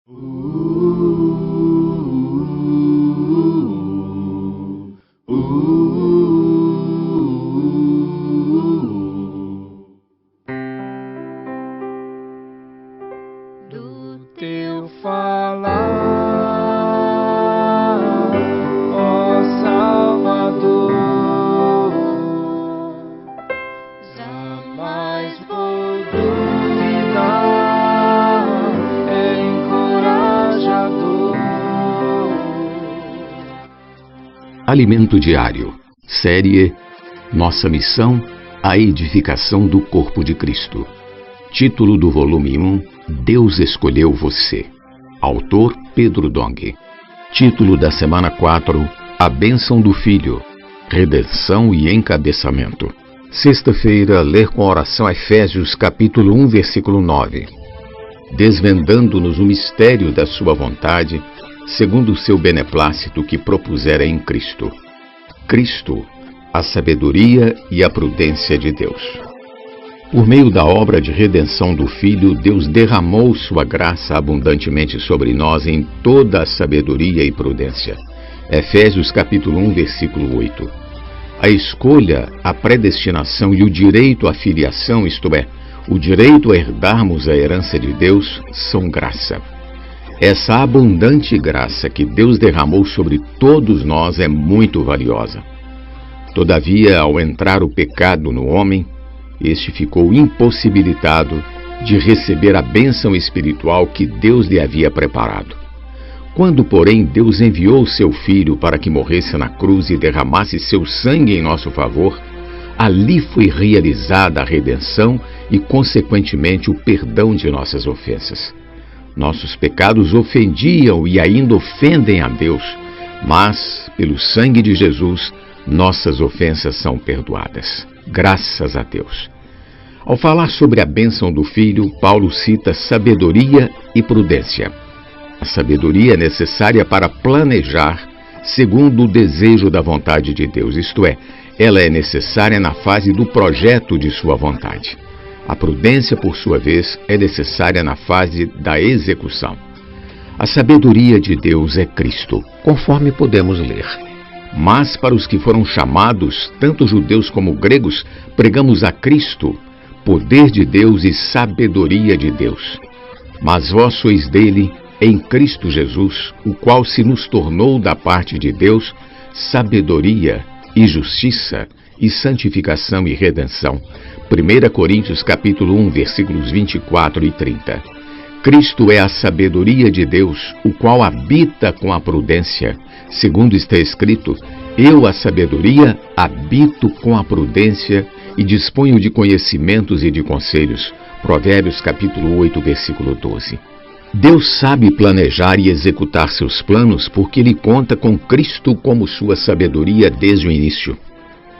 Do teu falar, ó Salvador, jamais vou duvidar, é encorajador. Alimento Diário, série Nossa Missão, a Edificação do Corpo de Cristo. Título do volume 1, Deus Escolheu Você. Autor Pedro Dong. Título da semana 4, A Bênção do Filho, Redenção e Encabeçamento. Sexta-feira, ler com oração Efésios capítulo 1, versículo 9. Desvendando-nos o mistério da sua vontade, segundo o seu beneplácito que propusera em Cristo. Cristo, a sabedoria e a prudência de Deus. Por meio da obra de redenção do Filho, Deus derramou sua graça abundantemente sobre nós em toda a sabedoria e prudência. Efésios capítulo 1, versículo 8. A escolha, a predestinação e o direito à filiação, isto é, o direito a herdarmos a herança de Deus, são graça. Essa abundante graça que Deus derramou sobre todos nós é muito valiosa. Todavia, ao entrar o pecado no homem, este ficou impossibilitado de receber a bênção espiritual que Deus lhe havia preparado. Quando, porém, Deus enviou seu Filho para que morresse na cruz e derramasse seu sangue em nosso favor, ali foi realizada a redenção e, consequentemente, o perdão de nossas ofensas. Nossos pecados ofendiam e ainda ofendem a Deus, mas, pelo sangue de Jesus, nossas ofensas são perdoadas. Graças a Deus. Ao falar sobre a bênção do Filho, Paulo cita sabedoria e prudência. A sabedoria é necessária para planejar segundo o desejo da vontade de Deus, isto é, ela é necessária na fase do projeto de sua vontade. A prudência, por sua vez, é necessária na fase da execução. A sabedoria de Deus é Cristo, conforme podemos ler. Mas para os que foram chamados, tanto judeus como gregos, pregamos a Cristo, poder de Deus e sabedoria de Deus. Mas vós sois dele, em Cristo Jesus, o qual se nos tornou da parte de Deus sabedoria e justiça e santificação e redenção. 1 Coríntios capítulo 1, versículos 24 e 30. Cristo é a sabedoria de Deus, o qual habita com a prudência. Segundo está escrito, eu, a sabedoria, habito com a prudência e disponho de conhecimentos e de conselhos. Provérbios capítulo 8, versículo 12. Deus sabe planejar e executar seus planos porque Ele conta com Cristo como sua sabedoria desde o início.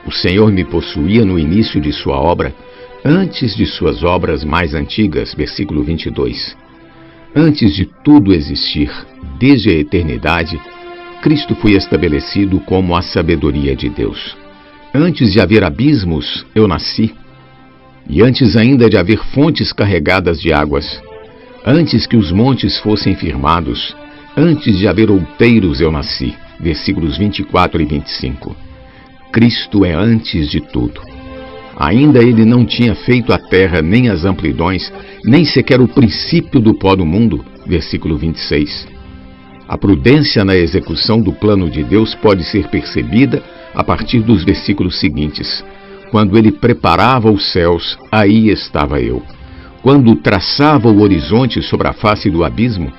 O Senhor me possuía no início de sua obra, antes de suas obras mais antigas. Versículo 22. Antes de tudo existir, desde a eternidade, Cristo foi estabelecido como a sabedoria de Deus. Antes de haver abismos, eu nasci. E antes ainda de haver fontes carregadas de águas, antes que os montes fossem firmados, antes de haver outeiros, eu nasci. Versículos 24 e 25. Cristo é antes de tudo. Ainda ele não tinha feito a terra, nem as amplidões, nem sequer o princípio do pó do mundo. Versículo 26. A prudência na execução do plano de Deus pode ser percebida a partir dos versículos seguintes. Quando ele preparava os céus, aí estava eu. Quando traçava o horizonte sobre a face do abismo,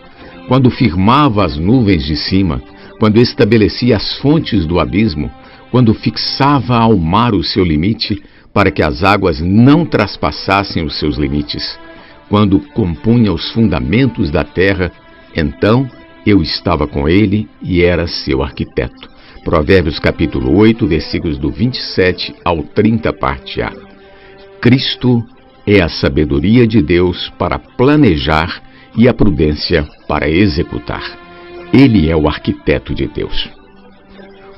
quando firmava as nuvens de cima, quando estabelecia as fontes do abismo, quando fixava ao mar o seu limite, para que as águas não traspassassem os seus limites, quando compunha os fundamentos da terra, então eu estava com ele e era seu arquiteto. Provérbios capítulo 8, versículos do 27 ao 30, parte A. Cristo é a sabedoria de Deus para planejar e a prudência para executar. Ele é o arquiteto de Deus.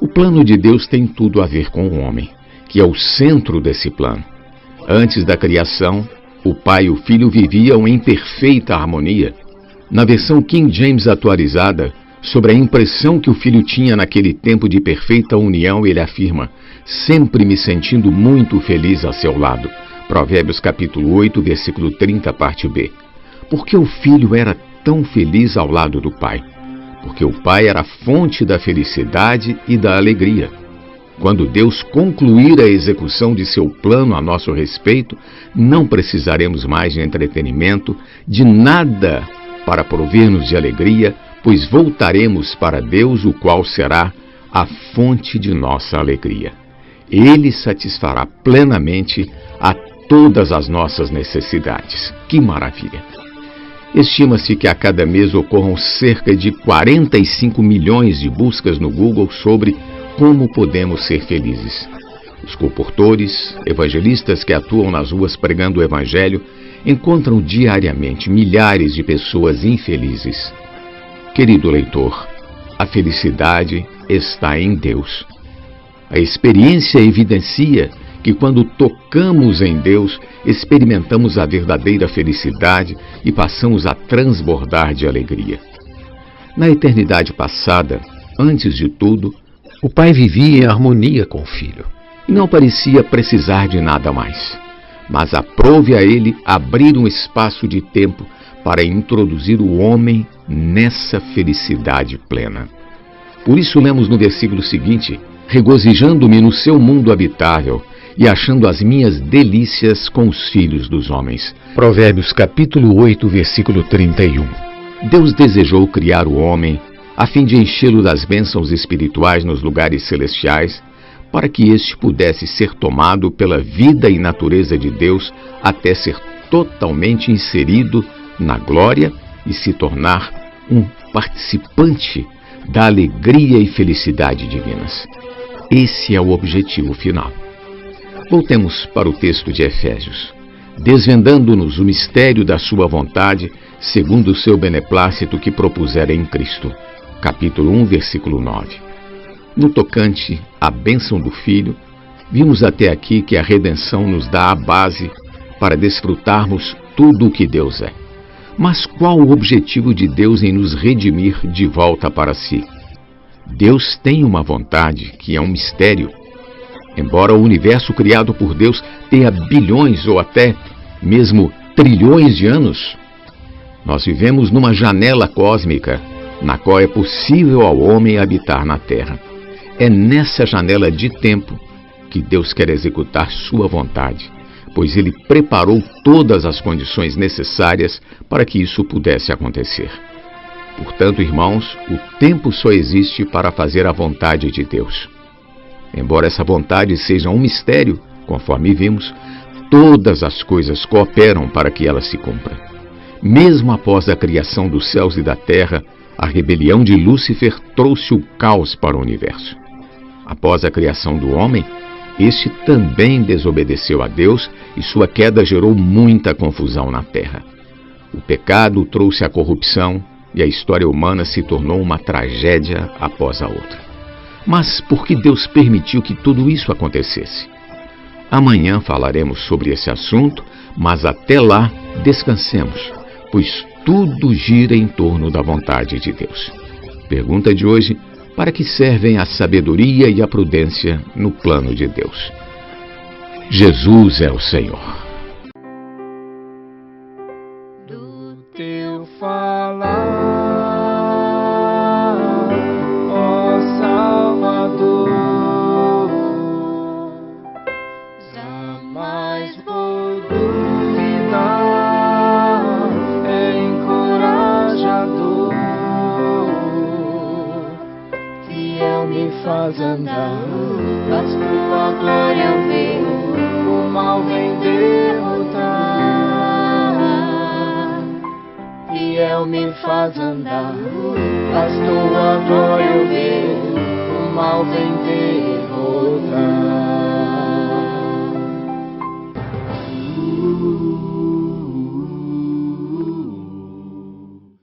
O plano de Deus tem tudo a ver com o homem, que é o centro desse plano. Antes da criação, o Pai e o Filho viviam em perfeita harmonia. Na versão King James atualizada, sobre a impressão que o filho tinha naquele tempo de perfeita união, ele afirma: sempre me sentindo muito feliz a seu lado. Provérbios capítulo 8, versículo 30, parte B. Por que o filho era tão feliz ao lado do pai? Porque o pai era a fonte da felicidade e da alegria. Quando Deus concluir a execução de seu plano a nosso respeito, não precisaremos mais de entretenimento, de nada para prover-nos de alegria, pois voltaremos para Deus, o qual será a fonte de nossa alegria. Ele satisfará plenamente a todas as nossas necessidades. Que maravilha! Estima-se que a cada mês ocorram cerca de 45 milhões de buscas no Google sobre como podemos ser felizes. Os comportores, evangelistas que atuam nas ruas pregando o Evangelho, encontram diariamente milhares de pessoas infelizes. Querido leitor, a felicidade está em Deus. A experiência evidencia que quando tocamos em Deus, experimentamos a verdadeira felicidade e passamos a transbordar de alegria. Na eternidade passada, antes de tudo, o pai vivia em harmonia com o filho e não parecia precisar de nada mais. Mas aprove a ele abrir um espaço de tempo para introduzir o homem nessa felicidade plena. Por isso lemos no versículo seguinte: regozijando-me no seu mundo habitável e achando as minhas delícias com os filhos dos homens. Provérbios capítulo 8, versículo 31. Deus desejou criar o homem a fim de enchê-lo das bênçãos espirituais nos lugares celestiais, para que este pudesse ser tomado pela vida e natureza de Deus até ser totalmente inserido na glória e se tornar um participante da alegria e felicidade divinas. Esse é o objetivo final. Voltemos para o texto de Efésios, desvendando-nos o mistério da sua vontade, segundo o seu beneplácito que propusera em Cristo. Capítulo 1, versículo 9. No tocante à bênção do Filho, vimos até aqui que a redenção nos dá a base para desfrutarmos tudo o que Deus é. Mas qual o objetivo de Deus em nos redimir de volta para si? Deus tem uma vontade que é um mistério. Embora o universo criado por Deus tenha bilhões ou até mesmo trilhões de anos, nós vivemos numa janela cósmica na qual é possível ao homem habitar na terra. É nessa janela de tempo que Deus quer executar sua vontade, pois Ele preparou todas as condições necessárias para que isso pudesse acontecer. Portanto, irmãos, o tempo só existe para fazer a vontade de Deus. Embora essa vontade seja um mistério, conforme vimos, todas as coisas cooperam para que ela se cumpra. Mesmo após a criação dos céus e da terra, a rebelião de Lúcifer trouxe o caos para o universo. Após a criação do homem, este também desobedeceu a Deus e sua queda gerou muita confusão na terra. O pecado trouxe a corrupção e a história humana se tornou uma tragédia após a outra. Mas por que Deus permitiu que tudo isso acontecesse? Amanhã falaremos sobre esse assunto, mas até lá descansemos, pois tudo gira em torno da vontade de Deus. Pergunta de hoje: para que servem a sabedoria e a prudência no plano de Deus? Jesus é o Senhor. Do teu falar, ó Salvador, jamais vou duvidar, é encorajador, fiel me faz andar, faz tua glória eu ver, o mal vem derrotar. Fiel me faz andar, faz tua glória eu ver, o mal vem derrotar.